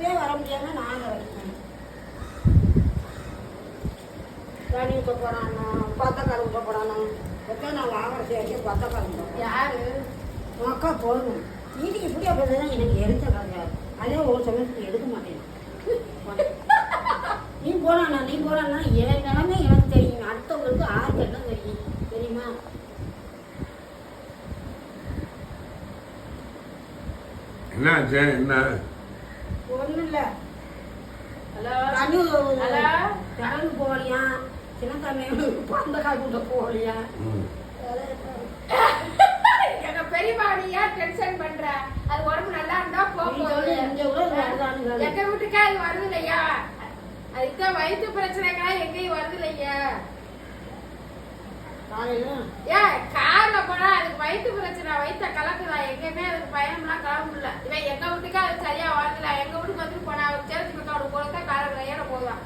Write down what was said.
வீட்டுக்கே வர முடியாம நான் கிடக்கேன். தண்ணி ஊற்ற போறானோ, பத்தக்கால் ஊற்ற போறானோ, எப்போ நான் வாங்குற சேர்த்து பத்தக்கால் ஊற்ற யாரு அக்கா போகணும். வீட்டுக்கு இப்படி அப்படிதான் எனக்கு எடுத்த கதை. அதே ஒரு சமயத்துக்கு எடுக்க மாட்டேன். நீ போறானா என் நிலைமை எனக்கு தெரியும். அடுத்தவங்களுக்கு ஆருக்கு என்ன தெரியும் தெரியுமா? என்ன என்ன ஒன்றும் இல்லை. கடந்து போகலையா, சின்னத்தாமே பந்தக்கால் கூட்ட போகலையா? எங்க பெரியம்மா ஏன் டென்ஷன் பண்ற? அது உடம்பு நல்லா இருந்தா போகுது. எங்க வீட்டுக்கே அது வருது இல்லையா? அதுக்குதான் வயிற்று பிரச்சனைகளா எங்கேயும் வருது இல்லையா? கார்ல போனா அதுக்கு வயிற்று பிரச்சனை, வயிற்ற கலக்குதா? எங்கேயுமே அதுக்கு பயம்லாம் கிளம்பல. இவன் எங்க வீட்டுக்கே அது சரியா வருதுல. எங்க வீட்டுக்கு வந்துட்டு போனா அவர் சேர்த்து அவனுக்கு போலதான் காலையில ஏற போதும்.